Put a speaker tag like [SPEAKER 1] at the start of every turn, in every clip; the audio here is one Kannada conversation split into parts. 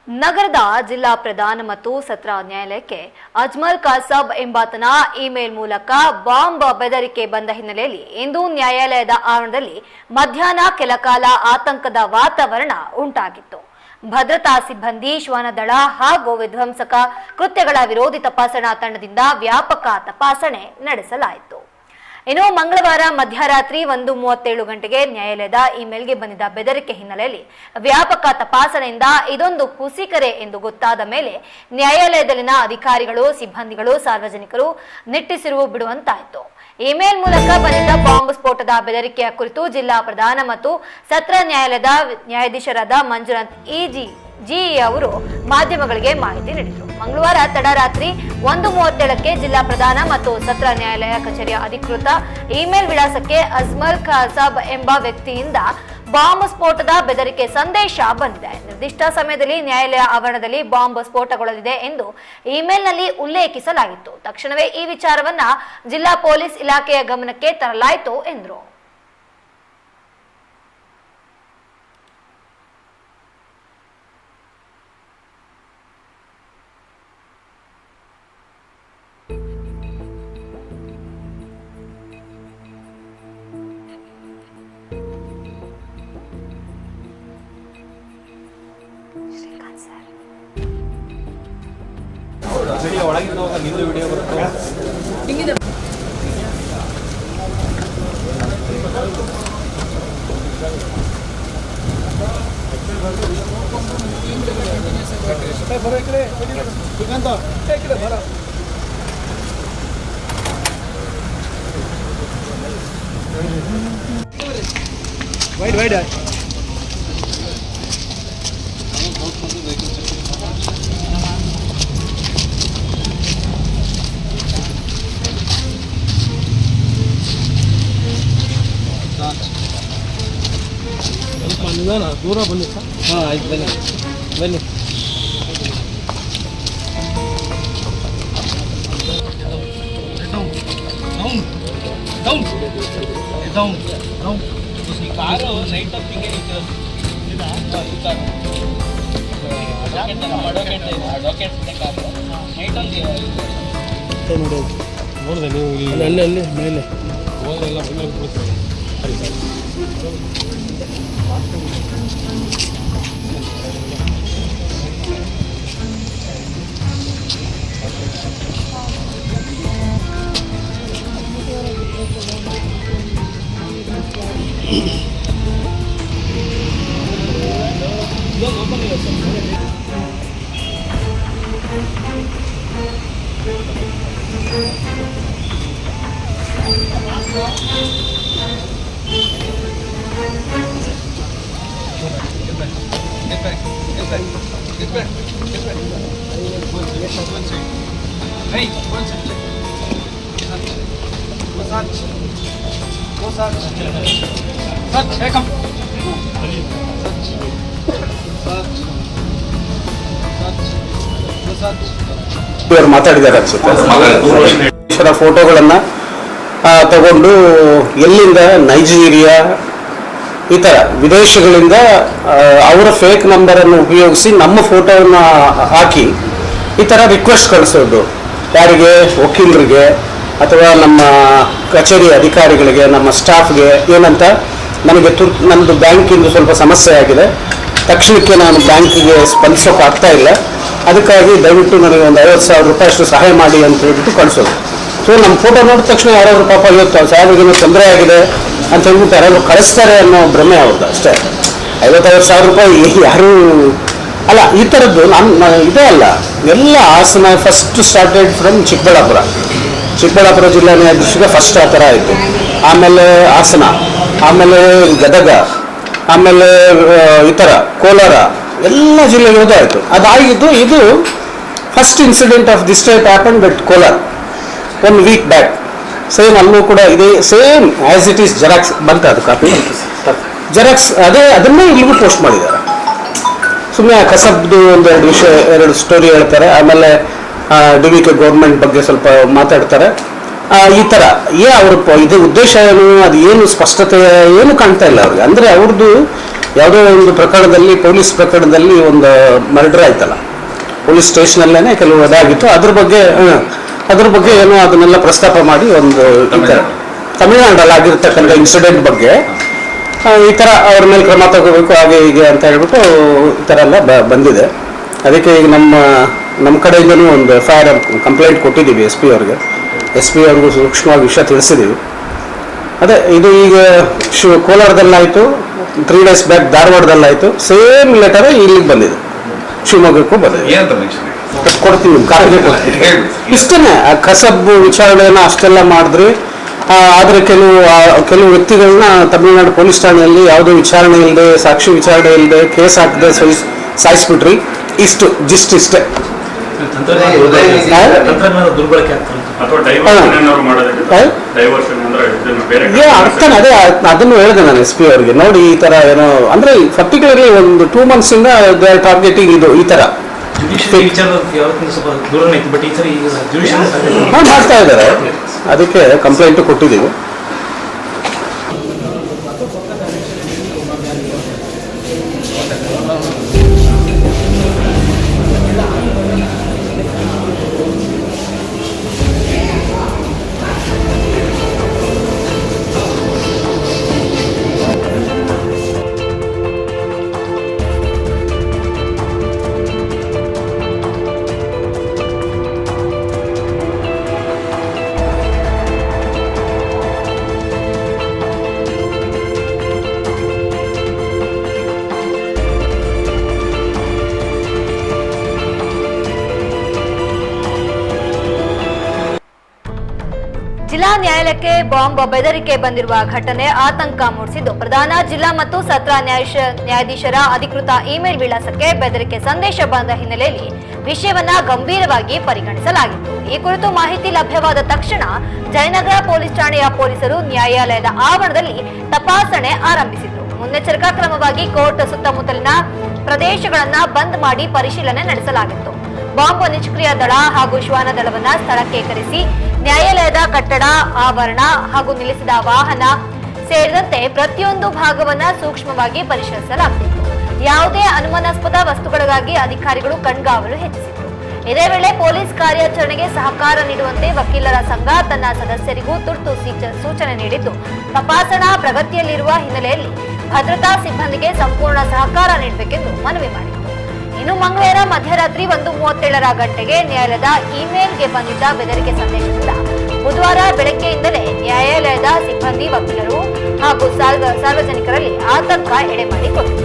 [SPEAKER 1] ನಗರದ ಜಿಲ್ಲಾ ಪ್ರಧಾನ ಮತ್ತು ಸತ್ರ ನ್ಯಾಯಾಲಯಕ್ಕೆ ಅಜ್ಮಲ್ ಕಾಸಬ್ ಎಂಬಾತನ ಇಮೇಲ್ ಮೂಲಕ ಬಾಂಬ್ ಬೆದರಿಕೆ ಬಂದ ಹಿನ್ನೆಲೆಯಲ್ಲಿ ಇಂದು ನ್ಯಾಯಾಲಯದ ಆವರಣದಲ್ಲಿ ಮಧ್ಯಾಹ್ನ ಕೆಲಕಾಲ ಆತಂಕದ ವಾತಾವರಣ ಉಂಟಾಗಿತ್ತು. ಭದ್ರತಾ ಸಿಬ್ಬಂದಿ, ಶ್ವಾನದಳ ಹಾಗೂ ವಿಧ್ವಂಸಕ ಕೃತ್ಯಗಳ ವಿರೋಧಿ ತಪಾಸಣಾ ತಂಡದಿಂದ ವ್ಯಾಪಕ ತಪಾಸಣೆ ನಡೆಸಲಾಯಿತು. ಇನ್ನು ಮಂಗಳವಾರ ಮಧ್ಯರಾತ್ರಿ 1:37 ಗಂಟೆಗೆ ನ್ಯಾಯಾಲಯದ ಇಮೇಲ್ಗೆ ಬಂದಿದ್ದ ಬೆದರಿಕೆ ಹಿನ್ನೆಲೆಯಲ್ಲಿ ವ್ಯಾಪಕ ತಪಾಸಣೆಯಿಂದ ಇದೊಂದು ಹುಸಿಕರೆ ಎಂದು ಗೊತ್ತಾದ ಮೇಲೆ ನ್ಯಾಯಾಲಯದಲ್ಲಿನ ಅಧಿಕಾರಿಗಳು, ಸಿಬ್ಬಂದಿಗಳು, ಸಾರ್ವಜನಿಕರು ನಿಟ್ಟುಸಿರು ಬಿಡುವಂತಾಯಿತು. ಇಮೇಲ್ ಮೂಲಕ ಬಂದಿದ್ದ ಬಾಂಬ್ ಸ್ಫೋಟದ ಬೆದರಿಕೆಯ ಕುರಿತು ಜಿಲ್ಲಾ ಪ್ರಧಾನ ಮತ್ತು ಸತ್ರ ನ್ಯಾಯಾಲಯದ ನ್ಯಾಯಾಧೀಶರಾದ ಮಂಜುನಾಥ್ ಜಿ ಅವರು ಮಾಧ್ಯಮಗಳಿಗೆ ಮಾಹಿತಿ ನೀಡಿದರು. ಮಂಗಳವಾರ ತಡರಾತ್ರಿ 1:37ಕ್ಕೆ ಜಿಲ್ಲಾ ಪ್ರಧಾನ ಮತ್ತು ಸತ್ರ ನ್ಯಾಯಾಲಯ ಕಚೇರಿಯ ಅಧಿಕೃತ ಇಮೇಲ್ ವಿಳಾಸಕ್ಕೆ ಅಜ್ಮಲ್ ಕಾಸಬ್ ಎಂಬ ವ್ಯಕ್ತಿಯಿಂದ ಬಾಂಬ್ ಸ್ಫೋಟದ ಬೆದರಿಕೆ ಸಂದೇಶ ಬಂದಿದೆ. ನಿರ್ದಿಷ್ಟ ಸಮಯದಲ್ಲಿ ನ್ಯಾಯಾಲಯ ಆವರಣದಲ್ಲಿ ಬಾಂಬ್ ಸ್ಫೋಟಗೊಳ್ಳಲಿದೆ ಎಂದು ಇಮೇಲ್ನಲ್ಲಿ ಉಲ್ಲೇಖಿಸಲಾಗಿತ್ತು. ತಕ್ಷಣವೇ ಈ ವಿಚಾರವನ್ನ ಜಿಲ್ಲಾ ಪೊಲೀಸ್ ಇಲಾಖೆಯ ಗಮನಕ್ಕೆ ತರಲಾಯಿತು ಎಂದರು.
[SPEAKER 2] ಒಳಗಿಂದ ನಿಂದು ವಿಡಿಯೋ ಬರುತ್ತೆ. ವೈಡ್ ದೂರ ಬನ್ನಿ ಸರ್. ಹಾಂ ಆಯ್ತು, ಬನ್ನಿ. ಕಾರು ನೈಟ್ ಹಿಂಗೆ ನೋಡಿದೆ ನೀವು ಅಲ್ಲಿ ಮೇಲೆ ಹೋದ್ರೆಲ್ಲ ಬಂದು ಬಿಡ್ತೀವಿ. ಸರಿ ಸರ್.
[SPEAKER 3] ಇವರು ಮಾತಾಡಿದ್ದಾರೆ ಅನ್ಸುತ್ತೆ. ಫೋಟೋಗಳನ್ನ ತಗೊಂಡು ಎಲ್ಲಿಂದ ನೈಜೀರಿಯಾ ಈ ತರ ವಿದೇಶಗಳಿಂದ ಅವರ ಫೇಕ್ ನಂಬರ್ ಅನ್ನು ಉಪಯೋಗಿಸಿ ನಮ್ಮ ಫೋಟೋವನ್ನ ಹಾಕಿ ಈ ತರ ರಿಕ್ವೆಸ್ಟ್ ಕಳಿಸೋದು. ಯಾರಿಗೆ? ವಕೀಲರಿಗೆ ಅಥವಾ ನಮ್ಮ ಕಚೇರಿ ಅಧಿಕಾರಿಗಳಿಗೆ, ನಮ್ಮ ಸ್ಟಾಫ್ಗೆ. ಏನಂತ, ನನಗೆ ನಮ್ಮದು ಬ್ಯಾಂಕಿಂದ ಸ್ವಲ್ಪ ಸಮಸ್ಯೆ ಆಗಿದೆ, ತಕ್ಷಣಕ್ಕೆ ನಾನು ಬ್ಯಾಂಕಿಗೆ ಸ್ಪಂದಿಸೋಕೆ ಆಗ್ತಾ ಇಲ್ಲ, ಅದಕ್ಕಾಗಿ ದಯವಿಟ್ಟು ನನಗೆ ಒಂದು 50,000 ರೂಪಾಯಿ ಅಷ್ಟು ಸಹಾಯ ಮಾಡಿ ಅಂತ ಹೇಳ್ಬಿಟ್ಟು ಕಳಿಸೋದು. ಸೊ ನಮ್ಮ ಫೋಟೋ ನೋಡಿದ ತಕ್ಷಣ ಯಾರಾದರೂ ಪಾಪ ಇವತ್ತು ಸಾಹೇಬ್ರಿಗೇನೋ ತೊಂದರೆ ಆಗಿದೆ ಅಂತ ಹೇಳ್ಬಿಟ್ಟು ಯಾರಾದರೂ ಕಳಿಸ್ತಾರೆ ಅನ್ನೋ ಭ್ರಮೆ ಅವ್ರದ್ದು ಅಷ್ಟೇ. 50,000 ರೂಪಾಯಿ ಯಾರೂ ಅಲ್ಲ. ಈ ಥರದ್ದು ಇದೇ ಅಲ್ಲ, ಎಲ್ಲ Hassan first started from Chikkaballapur ಜಿಲ್ಲಾ ನ್ಯಾಯಾಧೀಶರಿಗೆ ಫಸ್ಟ್ ಆ ಥರ ಆಯಿತು. ಆಮೇಲೆ ಹಾಸನ, ಆಮೇಲೆ ಗದಗ, ಆಮೇಲೆ ಈ ಥರ ಕೋಲಾರ, ಎಲ್ಲ ಜಿಲ್ಲೆಗಳದ್ದು ಆಯಿತು. ಅದಾಗಿದ್ದು ಇದು first incident of this type happen but Kolar 1 week back. Same ಅಲ್ಲೂ ಕೂಡ ಇದೇ same as it is xerox ಬಂತ, ಅದು ಕಾಪಿ ಜೆರಾಕ್ಸ್ ಅದನ್ನೇ ಇಲ್ಲಿಗೂ ಪೋಸ್ಟ್ ಮಾಡಿದ್ದಾರೆ. ಸುಮ್ಮನೆ ಕಸಬ್ದು ಎರಡು ಸ್ಟೋರಿ ಹೇಳ್ತಾರೆ, ಆಮೇಲೆ DVK ಗೌರ್ಮೆಂಟ್ ಬಗ್ಗೆ ಸ್ವಲ್ಪ ಮಾತಾಡ್ತಾರೆ. ಈ ಥರ ಅವ್ರ ಇದು ಉದ್ದೇಶ ಏನು, ಅದು ಏನು ಸ್ಪಷ್ಟತೆ ಏನು ಕಾಣ್ತಾ ಇಲ್ಲ ಅವ್ರಿಗೆ. ಅಂದರೆ ಅವ್ರದ್ದು ಯಾವುದೋ ಒಂದು ಪ್ರಕರಣದಲ್ಲಿ, ಪೊಲೀಸ್ ಪ್ರಕರಣದಲ್ಲಿ ಒಂದು ಮರ್ಡರ್ ಆಯ್ತಲ್ಲ, ಪೊಲೀಸ್ ಸ್ಟೇಷನಲ್ಲೇ ಕೆಲವು ಅದಾಗಿತ್ತು. ಅದ್ರ ಬಗ್ಗೆ ಏನೋ ಅದನ್ನೆಲ್ಲ ಪ್ರಸ್ತಾಪ ಮಾಡಿ ಒಂದು ಈ ಥರ ತಮಿಳುನಾಡಲ್ಲಿ ಆಗಿರ್ತಕ್ಕಂಥ ಇನ್ಸಿಡೆಂಟ್ ಬಗ್ಗೆ ಈ ಥರ ಅವ್ರ ಮೇಲೆ ಕ್ರಮ ತಗೋಬೇಕು ಹಾಗೆ ಹೀಗೆ ಅಂತ ಹೇಳ್ಬಿಟ್ಟು ಈ ಥರ ಎಲ್ಲ ಬಂದಿದೆ. ಅದಕ್ಕೆ ಈಗ ನಮ್ಮ ಕಡೆಯಿಂದನೂ ಒಂದು FIR ಕಂಪ್ಲೇಂಟ್ ಕೊಟ್ಟಿದ್ದೀವಿ SP ಅವ್ರಿಗೂ ಸೂಕ್ಷ್ಮವಾಗಿ ವಿಷಯ ತಿಳಿಸಿದ್ದೀವಿ. ಅದೇ ಇದು ಈಗ ಕೋಲಾರದಲ್ಲಾಯಿತು, 3 days ಬ್ಯಾಕ್ ಧಾರವಾಡದಲ್ಲಾಯಿತು, ಸೇಮ್ ಲೆಟರ್ ಇಲ್ಲಿಗೆ ಬಂದಿದೆ, ಶಿವಮೊಗ್ಗಕ್ಕೂ ಬಂದಿದೆ. ಕೊಡ್ತೀವಿ, ಕಾಪಿಗೆ ಕೊಡ್ತೀವಿ. ಇಷ್ಟೇ, ಆ ಕಸಬ್ ವಿಚಾರಣೆಯನ್ನು ಅಷ್ಟೆಲ್ಲ ಮಾಡಿದ್ರಿ. ಆದರೆ ಕೆಲವು ವ್ಯಕ್ತಿಗಳನ್ನ ತಮಿಳುನಾಡು ಪೊಲೀಸ್ ಠಾಣೆಯಲ್ಲಿ ಯಾವುದೋ ವಿಚಾರಣೆ ಇಲ್ಲದೆ, ಸಾಕ್ಷಿ ವಿಚಾರಣೆ ಇಲ್ಲದೆ, ಕೇಸ್ ಹಾಕದೆ ಸಾಯಿಸ್ಬಿಟ್ರಿ. ಇಷ್ಟೇ. ಅರ್ಥನೇ ಅದೇ, ಅದನ್ನು ಹೇಳಿದೆ ನಾನು SP ಅವ್ರಿಗೆ. ನೋಡಿ ಈ ತರ ಏನೋ ಅಂದ್ರೆ ಪರ್ಟಿಕ್ಯುಲರ್ಲಿ ಒಂದು 2 months ಇಂದ ದೇ ಆರ್ ಟಾರ್ಗೆಟಿಂಗ್ ಇದು ಈ ತರ ಮಾಡ್ತಾ ಇದ್ದಾರೆ. ಅದಕ್ಕೆ ಕಂಪ್ಲೇಂಟ್ ಕೊಟ್ಟಿದ್ದೀವಿ.
[SPEAKER 1] ಜಿಲ್ಲಾ ನ್ಯಾಯಾಲಯಕ್ಕೆ ಬಾಂಬ್ ಬೆದರಿಕೆ ಬಂದಿರುವ ಘಟನೆ ಆತಂಕ ಮೂಡಿಸಿದ್ದು, ಪ್ರಧಾನ ಜಿಲ್ಲಾ ಮತ್ತು ಸತ್ರ ನ್ಯಾಯಾಧೀಶರ ಅಧಿಕೃತ ಇಮೇಲ್ ವಿಳಾಸಕ್ಕೆ ಬೆದರಿಕೆ ಸಂದೇಶ ಬಂದ ಹಿನ್ನೆಲೆಯಲ್ಲಿ ವಿಷಯವನ್ನ ಗಂಭೀರವಾಗಿ ಪರಿಗಣಿಸಲಾಗಿತ್ತು. ಈ ಕುರಿತು ಮಾಹಿತಿ ಲಭ್ಯವಾದ ತಕ್ಷಣ ಜಯನಗರ ಪೊಲೀಸ್ ಠಾಣೆಯ ಪೊಲೀಸರು ನ್ಯಾಯಾಲಯದ ಆವರಣದಲ್ಲಿ ತಪಾಸಣೆ ಆರಂಭಿಸಿದ್ರು. ಮುನ್ನೆಚ್ಚರಿಕಾ ಕ್ರಮವಾಗಿ ಕೋರ್ಟ್ ಸುತ್ತಮುತ್ತಲಿನ ಪ್ರದೇಶಗಳನ್ನ ಬಂದ್ ಮಾಡಿ ಪರಿಶೀಲನೆ ನಡೆಸಲಾಗಿತ್ತು. ಬಾಂಬ್ ನಿಷ್ಕ್ರಿಯ ದಳ ಹಾಗೂ ಶ್ವಾನ ದಳವನ್ನ ಸ್ಥಳಕ್ಕೆ ಕರೆಸಿ ನ್ಯಾಯಾಲಯದ ಕಟ್ಟಡ, ಆವರಣ ಹಾಗೂ ನಿಲ್ಲಿಸಿದ ವಾಹನ ಸೇರಿದಂತೆ ಪ್ರತಿಯೊಂದು ಭಾಗವನ್ನ ಸೂಕ್ಷ್ಮವಾಗಿ ಪರಿಶೀಲಿಸಲಾಗುತ್ತಿತ್ತು. ಯಾವುದೇ ಅನುಮಾನಾಸ್ಪದ ವಸ್ತುಗಳಿಗಾಗಿ ಅಧಿಕಾರಿಗಳು ಕಣ್ಗಾವಲು ಹೆಚ್ಚಿಸಿದ್ರು. ಇದೇ ವೇಳೆ ಪೊಲೀಸ್ ಕಾರ್ಯಾಚರಣೆಗೆ ಸಹಕಾರ ನೀಡುವಂತೆ ವಕೀಲರ ಸಂಘ ತನ್ನ ಸದಸ್ಯರಿಗೂ ತುರ್ತು ಸೂಚನೆ ನೀಡಿದ್ದು, ತಪಾಸಣಾ ಪ್ರಗತಿಯಲ್ಲಿರುವ ಹಿನ್ನೆಲೆಯಲ್ಲಿ ಭದ್ರತಾ ಸಿಬ್ಬಂದಿಗೆ ಸಂಪೂರ್ಣ ಸಹಕಾರ ನೀಡಬೇಕೆಂದು ಮನವಿ ಮಾಡಿತು. ಇನ್ನು ಮಂಗಳವಾರ ಮಧ್ಯರಾತ್ರಿ 1:37 ಗಂಟೆಗೆ ನ್ಯಾಯಾಲಯದ ಇಮೇಲ್ಗೆ ಬಂದಿದ್ದ ಬೆದರಿಕೆ ಸಂದೇಶದಿಂದ ಬುಧವಾರ ಬೆಳಗ್ಗೆಯಿಂದಲೇ ನ್ಯಾಯಾಲಯದ ಸಿಬ್ಬಂದಿ, ವಕೀಲರು ಹಾಗೂ ಸಾರ್ವಜನಿಕರಲ್ಲಿ ಆತಂಕ ಎಡೆಮಾಡಿಕೊಂಡಿತು.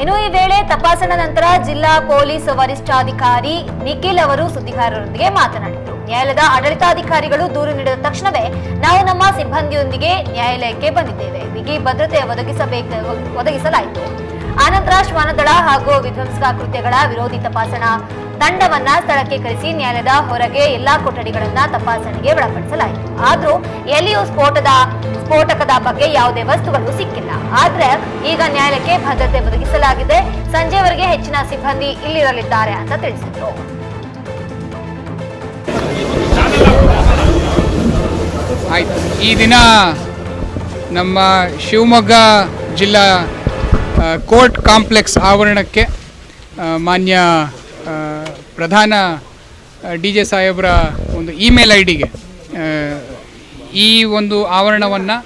[SPEAKER 1] ಇನ್ನು ಈ ವೇಳೆ ತಪಾಸಣಾ ನಂತರ ಜಿಲ್ಲಾ ಪೊಲೀಸ್ ವರಿಷ್ಠಾಧಿಕಾರಿ ನಿಖಿಲ್ ಅವರು ಸುದ್ದಿಗಾರರೊಂದಿಗೆ ಮಾತನಾಡಿದರು. ನ್ಯಾಯಾಲಯದ ಆಡಳಿತಾಧಿಕಾರಿಗಳು ದೂರು ನೀಡಿದ ತಕ್ಷಣವೇ ನಾವು ನಮ್ಮ ಸಿಬ್ಬಂದಿಯೊಂದಿಗೆ ನ್ಯಾಯಾಲಯಕ್ಕೆ ಬಂದಿದ್ದೇವೆ. ಬಿಗಿ ಭದ್ರತೆ ಒದಗಿಸಲಾಯಿತು. ಆನಂತರ ಶ್ವಾನದಳ ಹಾಗೂ ವಿಧ್ವಂಸಕ ಕೃತ್ಯಗಳ ವಿರೋಧಿ ತಪಾಸಣಾ ತಂಡವನ್ನ ಸ್ಥಳಕ್ಕೆ ಕರೆಸಿ ನ್ಯಾಯಾಲಯದ ಹೊರಗೆ ಎಲ್ಲಾ ಕೊಠಡಿಗಳನ್ನ ತಪಾಸಣೆಗೆ ಒಳಪಡಿಸಲಾಯಿತು. ಆದ್ರೂ ಎಲ್ಲಿಯೂ ಸ್ಫೋಟಕದ ಬಗ್ಗೆ ಯಾವುದೇ ವಸ್ತುಗಳು ಸಿಕ್ಕಿಲ್ಲ. ಆದ್ರೆ ಈಗ ನ್ಯಾಯಾಲಯಕ್ಕೆ ಭದ್ರತೆ ಒದಗಿಸಲಾಗಿದೆ. ಸಂಜೆವರೆಗೆ ಹೆಚ್ಚಿನ ಸಿಬ್ಬಂದಿ ಇಲ್ಲಿರಲಿದ್ದಾರೆ ಅಂತ ತಿಳಿಸಿದ್ರು.
[SPEAKER 4] ಈ ದಿನ ನಮ್ಮ ಶಿವಮೊಗ್ಗ ಜಿಲ್ಲಾ ಕೋರ್ಟ್ ಕಾಂಪ್ಲೆಕ್ಸ್ ಆವರಣಕ್ಕೆ ಮಾನ್ಯ ಪ್ರಧಾನ DJ ಸಾಹೇಬ್ರ ಒಂದು ಇಮೇಲ್ ಐಡಿಗೆ ಈ ಒಂದು ಆವರಣವನ್ನು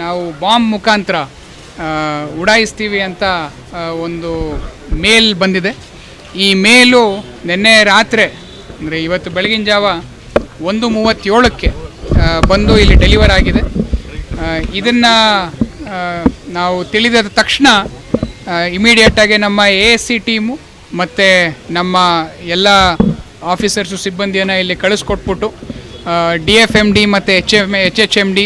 [SPEAKER 4] ನಾವು ಬಾಂಬ್ ಮುಖಾಂತರ ಉಡಾಯಿಸ್ತೀವಿ ಅಂತ ಒಂದು ಮೇಲ್ ಬಂದಿದೆ. ಈ ಮೇಲು ನಿನ್ನೆ ರಾತ್ರಿ ಅಂದರೆ ಇವತ್ತು ಬೆಳಗಿನ ಜಾವ 1:37ಕ್ಕೆ ಬಂದು ಇಲ್ಲಿ ಡೆಲಿವರ್ ಆಗಿದೆ. ಇದನ್ನು ನಾವು ತಿಳಿದ ತಕ್ಷಣ ಇಮಿಡಿಯೇಟಾಗಿ ನಮ್ಮ ASC ಟೀಮು ಮತ್ತು ನಮ್ಮ ಎಲ್ಲ ಆಫೀಸರ್ಸು ಸಿಬ್ಬಂದಿಯನ್ನು ಇಲ್ಲಿ ಕಳಿಸ್ಕೊಟ್ಬಿಟ್ಟು DFMD ಮತ್ತು HHMD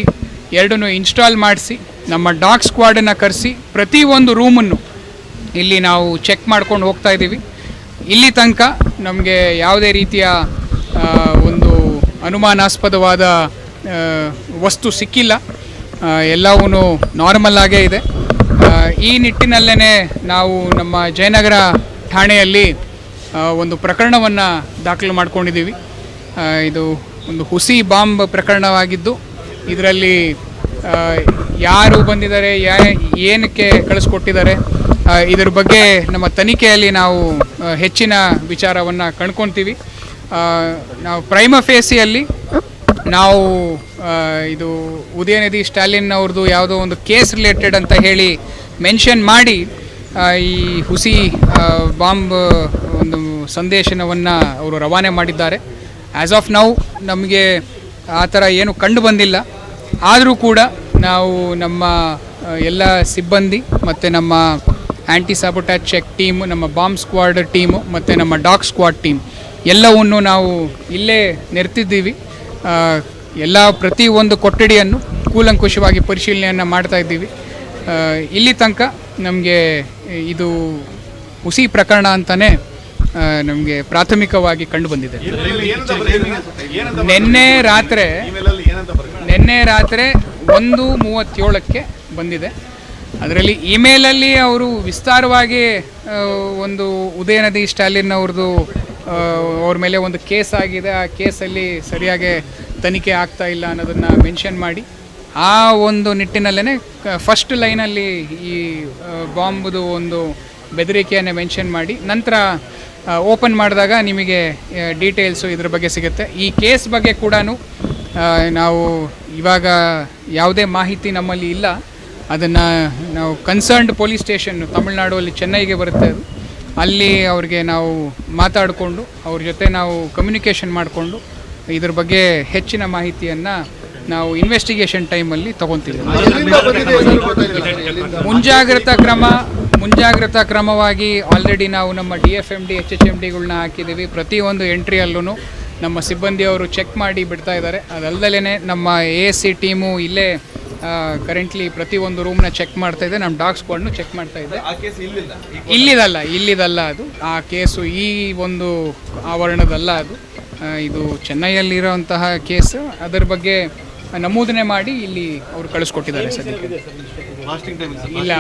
[SPEAKER 4] ಎರಡನ್ನೂ ಇನ್ಸ್ಟಾಲ್ ಮಾಡಿಸಿ ನಮ್ಮ ಡಾಗ್ ಸ್ಕ್ವಾಡನ್ನು ಕರೆಸಿ ಪ್ರತಿಯೊಂದು ರೂಮನ್ನು ಇಲ್ಲಿ ನಾವು ಚೆಕ್ ಮಾಡ್ಕೊಂಡು ಹೋಗ್ತಾ ಇದ್ದೀವಿ. ಇಲ್ಲಿ ತನಕ ನಮಗೆ ಯಾವುದೇ ರೀತಿಯ ಒಂದು ಅನುಮಾನಾಸ್ಪದವಾದ ವಸ್ತು ಸಿಕ್ಕಿಲ್ಲ. ಎಲ್ಲವೂ ನಾರ್ಮಲ್ ಆಗೇ ಇದೆ. ಈ ನಿಟ್ಟಿನಲ್ಲೇ ನಾವು ನಮ್ಮ ಜಯನಗರ ಠಾಣೆಯಲ್ಲಿ ಒಂದು ಪ್ರಕರಣವನ್ನು ದಾಖಲು ಮಾಡ್ಕೊಂಡಿದ್ದೀವಿ. ಇದು ಒಂದು ಹುಸಿ ಬಾಂಬ್ ಪ್ರಕರಣವಾಗಿದ್ದು ಇದರಲ್ಲಿ ಯಾರು ಬಂದಿದ್ದಾರೆ, ಏನಕ್ಕೆ ಕಳಿಸ್ಕೊಟ್ಟಿದ್ದಾರೆ, ಇದರ ಬಗ್ಗೆ ನಮ್ಮ ತನಿಖೆಯಲ್ಲಿ ನಾವು ಹೆಚ್ಚಿನ ವಿಚಾರವನ್ನು ಕಂಡ್ಕೊತೀವಿ. ನಾವು ಪ್ರೈಮ ಫೇಸಿಯಲ್ಲಿ ನಾವು ಇದು ಉದಯನಿಧಿ ಸ್ಟಾಲಿನ್ ಅವ್ರದ್ದು ಯಾವುದೋ ಒಂದು ಕೇಸ್ ರಿಲೇಟೆಡ್ ಅಂತ ಹೇಳಿ ಮೆನ್ಷನ್ ಮಾಡಿ ಈ ಹುಸಿ ಬಾಂಬ್ ಒಂದು ಸಂದೇಶವನ್ನು ಅವರು ರವಾನೆ ಮಾಡಿದ್ದಾರೆ. ಆ್ಯಸ್ ಆಫ್ ನೌ ನಮಗೆ ಆ ಥರ ಏನು ಕಂಡು ಬಂದಿಲ್ಲ. ಆದರೂ ಕೂಡ ನಾವು ನಮ್ಮ ಎಲ್ಲ ಸಿಬ್ಬಂದಿ ಮತ್ತು ನಮ್ಮ ಆ್ಯಂಟಿ ಸಾಬೋಟ್ಯಾಜ್ ಚೆಕ್ ಟೀಮು, ನಮ್ಮ ಬಾಂಬ್ ಸ್ಕ್ವಾಡ್ ಟೀಮು ಮತ್ತು ನಮ್ಮ ಡಾಗ್ ಸ್ಕ್ವಾಡ್ ಟೀಮ್ ಎಲ್ಲವನ್ನು ನಾವು ಇಲ್ಲೇ ನೆರೆತಿದ್ದೀವಿ. ಎಲ್ಲ ಪ್ರತಿಯೊಂದು ಕೊಠಡಿಯನ್ನು ಕೂಲಂಕುಷವಾಗಿ ಪರಿಶೀಲನೆಯನ್ನು ಮಾಡ್ತಾ ಇದ್ದೀವಿ. ಇಲ್ಲಿ ತನಕ ನಮಗೆ ಇದು ಹುಸಿ ಪ್ರಕರಣ ಅಂತಲೇ ನಮಗೆ ಪ್ರಾಥಮಿಕವಾಗಿ ಕಂಡು ಬಂದಿದೆ. ನಿನ್ನೆ ರಾತ್ರಿ 1:37 ಬಂದಿದೆ. ಅದರಲ್ಲಿ ಇಮೇಲಲ್ಲಿ ಅವರು ವಿಸ್ತಾರವಾಗಿ ಒಂದು ಉದಯನಿಧಿ ಸ್ಟಾಲಿನ್ ಅವ್ರದ್ದು ಅವ್ರ ಮೇಲೆ ಒಂದು ಕೇಸ್ ಆಗಿದೆ, ಆ ಕೇಸಲ್ಲಿ ಸರಿಯಾಗಿ ತನಿಖೆ ಆಗ್ತಾ ಇಲ್ಲ ಅನ್ನೋದನ್ನು ಮೆನ್ಷನ್ ಮಾಡಿ ಆ ಒಂದು ನಿಟ್ಟಿನಲ್ಲೇ ಫಸ್ಟ್ ಲೈನಲ್ಲಿ ಈ ಬಾಂಬ್ದು ಒಂದು ಬೆದರಿಕೆಯನ್ನು ಮೆನ್ಷನ್ ಮಾಡಿ ನಂತರ ಓಪನ್ ಮಾಡಿದಾಗ ನಿಮಗೆ ಡೀಟೇಲ್ಸು ಇದ್ರ ಬಗ್ಗೆ ಸಿಗುತ್ತೆ. ಈ ಕೇಸ್ ಬಗ್ಗೆ ಕೂಡ ನಾವು ಇವಾಗ ಯಾವುದೇ ಮಾಹಿತಿ ನಮ್ಮಲ್ಲಿ ಇಲ್ಲ. ಅದನ್ನು ನಾವು ಕನ್ಸರ್ನ್ಡ್ ಪೊಲೀಸ್ ಸ್ಟೇಷನ್ ತಮಿಳ್ನಾಡು ಅಲ್ಲಿ ಚೆನ್ನೈಗೆ ಬರುತ್ತೆ, ಅದು ಅಲ್ಲಿ ಅವ್ರಿಗೆ ನಾವು ಮಾತಾಡಿಕೊಂಡು ಅವ್ರ ಜೊತೆ ನಾವು ಕಮ್ಯುನಿಕೇಷನ್ ಮಾಡಿಕೊಂಡು ಇದ್ರ ಬಗ್ಗೆ ಹೆಚ್ಚಿನ ಮಾಹಿತಿಯನ್ನು ನಾವು ಇನ್ವೆಸ್ಟಿಗೇಷನ್ ಟೈಮಲ್ಲಿ ತೊಗೊತೀವಿ. ಮುಂಜಾಗ್ರತಾ ಕ್ರಮವಾಗಿ ಆಲ್ರೆಡಿ ನಾವು ನಮ್ಮ DFMD HHMDಗಳನ್ನ ಹಾಕಿದ್ದೀವಿ. ಪ್ರತಿಯೊಂದು ಎಂಟ್ರಿಯಲ್ಲೂ ನಮ್ಮ ಸಿಬ್ಬಂದಿಯವರು ಚೆಕ್ ಮಾಡಿ ಬಿಡ್ತಾ ಇದ್ದಾರೆ. ಅದಲ್ಲದೇ ನಮ್ಮ ASC ಟೀಮು ಇಲ್ಲೇ ಕರೆಂಟ್ಲಿ ಪ್ರತಿಯೊಂದು ರೂಮ್ನ ಚೆಕ್ ಮಾಡ್ತಾ ಇದೆ. ನಮ್ಮ ಡಾಗ್ ಸ್ಕ್ವಾಡ್ನು ಚೆಕ್ ಮಾಡ್ತಾ ಇದೆ. ಇಲ್ಲಿದಲ್ಲ ಅದು, ಆ ಕೇಸು ಈ ಒಂದು ಆವರಣದಲ್ಲ ಅದು. ಇದು ಚೆನ್ನೈಯಲ್ಲಿರೋಂತಹ ಕೇಸ್. ಅದರ ಬಗ್ಗೆ ನಮೂದನೆ ಮಾಡಿ ಇಲ್ಲಿ ಅವರು ಕಳಿಸ್ಕೊಟ್ಟಿದ್ದಾರೆ ಸದ್ಯಕ್ಕೆ. ಇಲ್ಲ